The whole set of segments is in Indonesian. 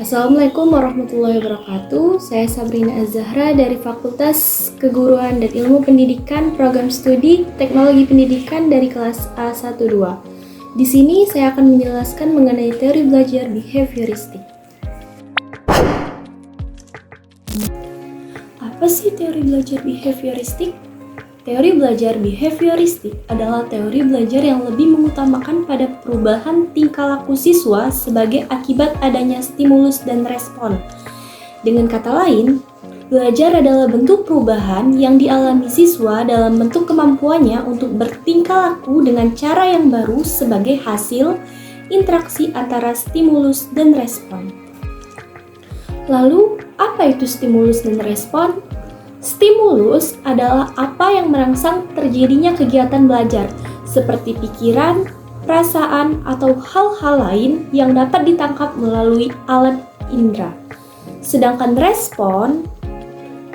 Assalamualaikum warahmatullahi wabarakatuh. Saya Sabrina Az-Zahra dari Fakultas Keguruan dan Ilmu Pendidikan Program Studi Teknologi Pendidikan dari kelas A12. Di sini saya akan menjelaskan mengenai teori belajar behavioristik. Apa sih teori belajar behavioristik? Teori belajar behavioristik adalah teori belajar yang lebih mengutamakan pada perubahan tingkah laku siswa sebagai akibat adanya stimulus dan respon. Dengan kata lain, belajar adalah bentuk perubahan yang dialami siswa dalam bentuk kemampuannya untuk bertingkah laku dengan cara yang baru sebagai hasil interaksi antara stimulus dan respon. Lalu, apa itu stimulus dan respon? Stimulus adalah apa yang merangsang terjadinya kegiatan belajar, seperti pikiran, perasaan, atau hal-hal lain yang dapat ditangkap melalui alat indera. Sedangkan respon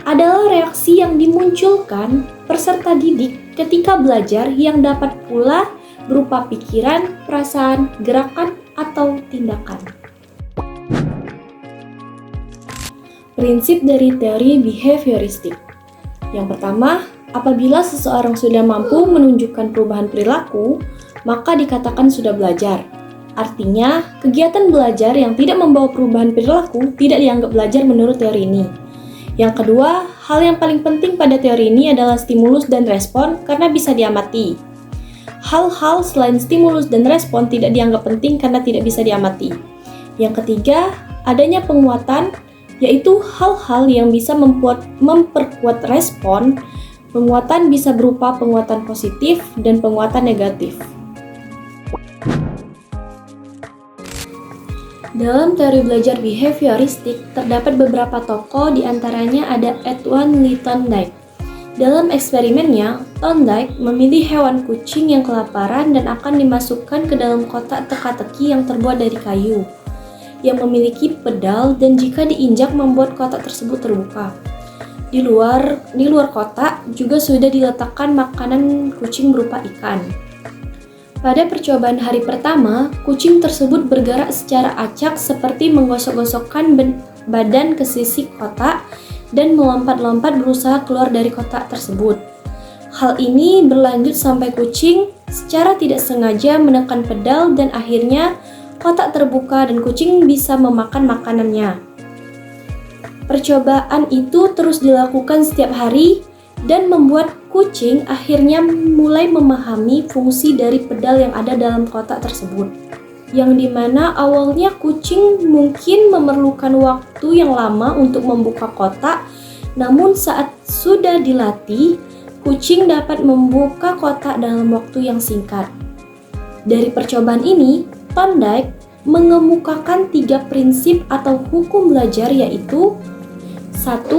adalah reaksi yang dimunculkan peserta didik ketika belajar yang dapat pula berupa pikiran, perasaan, gerakan, atau tindakan. Prinsip dari teori behavioristik. Yang pertama, apabila seseorang sudah mampu menunjukkan perubahan perilaku, maka dikatakan sudah belajar. Artinya, kegiatan belajar yang tidak membawa perubahan perilaku tidak dianggap belajar menurut teori ini. Yang kedua, hal yang paling penting pada teori ini adalah stimulus dan respon karena bisa diamati. Hal-hal selain stimulus dan respon tidak dianggap penting karena tidak bisa diamati. Yang ketiga, adanya penguatan, yaitu hal-hal yang bisa memperkuat respon. Penguatan bisa berupa penguatan positif dan penguatan negatif. Dalam teori belajar behavioristik, terdapat beberapa tokoh, diantaranya ada Edwin Lee Thorndike. Dalam eksperimennya, Thorndike memilih hewan kucing yang kelaparan dan akan dimasukkan ke dalam kotak teka-teki yang terbuat dari kayu yang memiliki pedal, dan jika diinjak membuat kotak tersebut terbuka. Di luar kotak juga sudah diletakkan makanan kucing berupa ikan. Pada percobaan hari pertama, kucing tersebut bergerak secara acak seperti menggosok-gosokkan badan ke sisi kotak dan melompat-lompat berusaha keluar dari kotak tersebut. Hal ini berlanjut sampai kucing secara tidak sengaja menekan pedal dan akhirnya kotak terbuka dan kucing bisa memakan makanannya. Percobaan itu terus dilakukan setiap hari dan membuat kucing akhirnya mulai memahami fungsi dari pedal yang ada dalam kotak tersebut. Yang dimana awalnya kucing mungkin memerlukan waktu yang lama untuk membuka kotak, namun saat sudah dilatih, kucing dapat membuka kotak dalam waktu yang singkat. Dari percobaan ini, Thorndike mengemukakan 3 prinsip atau hukum belajar, yaitu 1.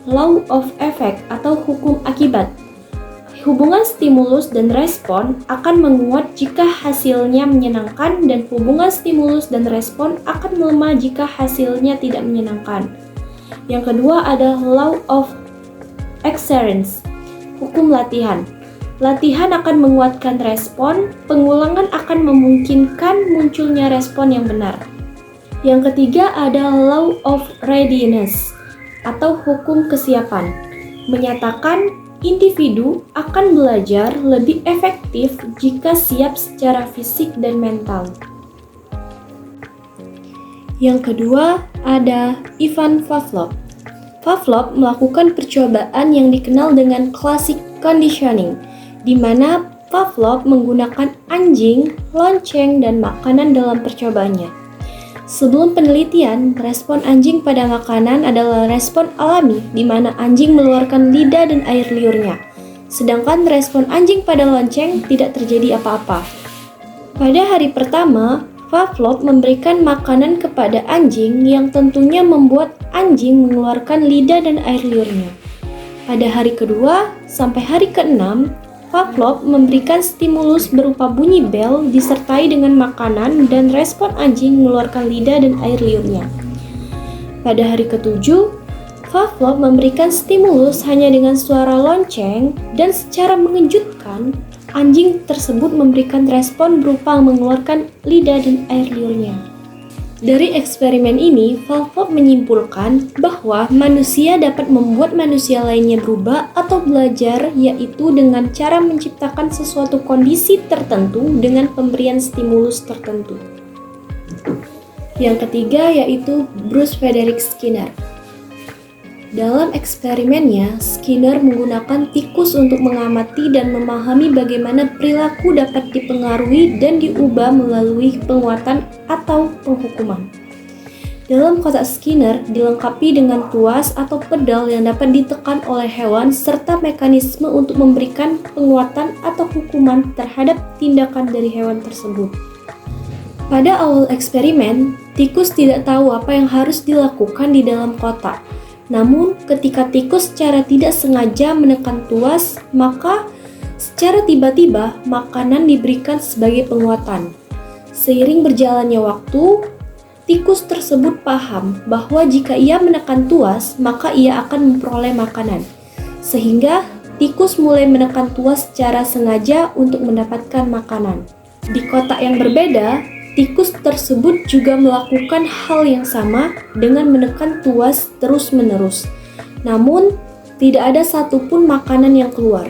Law of effect atau hukum akibat. Hubungan stimulus dan respon akan menguat jika hasilnya menyenangkan dan hubungan stimulus dan respon akan melemah jika hasilnya tidak menyenangkan. Yang kedua adalah law of exerence, hukum latihan. Latihan akan menguatkan respon, pengulangan akan memungkinkan munculnya respon yang benar. Yang ketiga adalah law of readiness atau hukum kesiapan, menyatakan individu akan belajar lebih efektif jika siap secara fisik dan mental. Yang kedua ada Ivan Pavlov. Pavlov melakukan percobaan yang dikenal dengan classic conditioning, di mana Pavlov menggunakan anjing, lonceng, dan makanan dalam percobaannya. Sebelum penelitian, respon anjing pada makanan adalah respon alami, di mana anjing mengeluarkan lidah dan air liurnya. Sedangkan respon anjing pada lonceng tidak terjadi apa-apa. Pada hari pertama, Pavlov memberikan makanan kepada anjing yang tentunya membuat anjing mengeluarkan lidah dan air liurnya. Pada hari kedua sampai hari ke-6, Pavlov memberikan stimulus berupa bunyi bel disertai dengan makanan dan respon anjing mengeluarkan lidah dan air liurnya. Pada hari ke-7, Pavlov memberikan stimulus hanya dengan suara lonceng dan secara mengejutkan, anjing tersebut memberikan respon berupa mengeluarkan lidah dan air liurnya. Dari eksperimen ini, Volkov menyimpulkan bahwa manusia dapat membuat manusia lainnya berubah atau belajar, yaitu dengan cara menciptakan sesuatu kondisi tertentu dengan pemberian stimulus tertentu. Yang ketiga yaitu Bruce Frederick Skinner. Dalam eksperimennya, Skinner menggunakan tikus untuk mengamati dan memahami bagaimana perilaku dapat dipengaruhi dan diubah melalui penguatan atau penghukuman. Dalam kotak Skinner dilengkapi dengan tuas atau pedal yang dapat ditekan oleh hewan serta mekanisme untuk memberikan penguatan atau hukuman terhadap tindakan dari hewan tersebut. Pada awal eksperimen, tikus tidak tahu apa yang harus dilakukan di dalam kotak. Namun, ketika tikus secara tidak sengaja menekan tuas, maka secara tiba-tiba makanan diberikan sebagai penguatan. Seiring berjalannya waktu, tikus tersebut paham bahwa jika ia menekan tuas, maka ia akan memperoleh makanan. Sehingga, tikus mulai menekan tuas secara sengaja untuk mendapatkan makanan. Di kotak yang berbeda, tikus tersebut juga melakukan hal yang sama dengan menekan tuas terus-menerus. Namun, tidak ada satupun makanan yang keluar.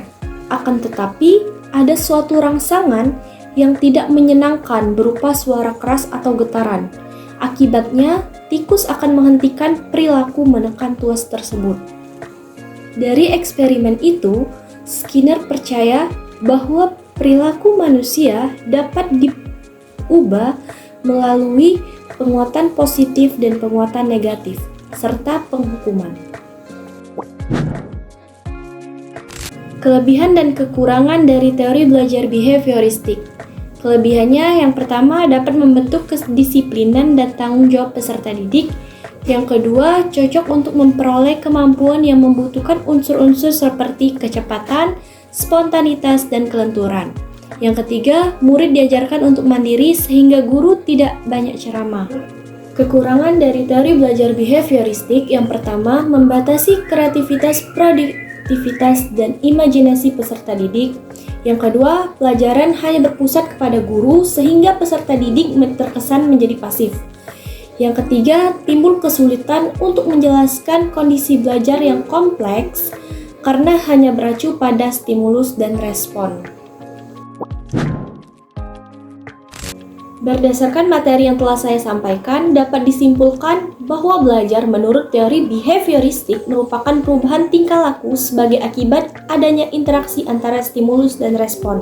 Akan tetapi, ada suatu rangsangan yang tidak menyenangkan berupa suara keras atau getaran. Akibatnya, tikus akan menghentikan perilaku menekan tuas tersebut. Dari eksperimen itu, Skinner percaya bahwa perilaku manusia dapat diubah melalui penguatan positif dan penguatan negatif, serta penghukuman. Kelebihan dan kekurangan dari teori belajar behavioristik. Kelebihannya yang pertama dapat membentuk kedisiplinan dan tanggung jawab peserta didik. Yang kedua, cocok untuk memperoleh kemampuan yang membutuhkan unsur-unsur seperti kecepatan, spontanitas, dan kelenturan. Yang ketiga, murid diajarkan untuk mandiri sehingga guru tidak banyak ceramah. Kekurangan dari teori belajar behavioristik yang pertama, membatasi kreativitas, produktivitas, dan imajinasi peserta didik. Yang kedua, pelajaran hanya berpusat kepada guru sehingga peserta didik terkesan menjadi pasif. Yang ketiga, timbul kesulitan untuk menjelaskan kondisi belajar yang kompleks karena hanya beracu pada stimulus dan respon. Berdasarkan materi yang telah saya sampaikan, dapat disimpulkan bahwa belajar menurut teori behavioristik merupakan perubahan tingkah laku sebagai akibat adanya interaksi antara stimulus dan respon.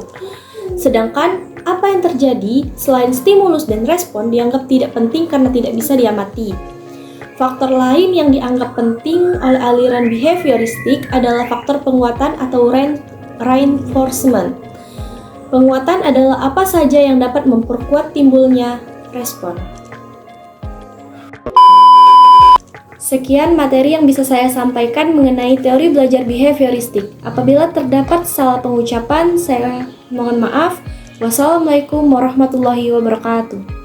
Sedangkan, apa yang terjadi selain stimulus dan respon dianggap tidak penting karena tidak bisa diamati. Faktor lain yang dianggap penting oleh aliran behavioristik adalah faktor penguatan atau reinforcement. Penguatan adalah apa saja yang dapat memperkuat timbulnya respon. Sekian materi yang bisa saya sampaikan mengenai teori belajar behavioristik. Apabila terdapat salah pengucapan, saya mohon maaf. Wassalamualaikum warahmatullahi wabarakatuh.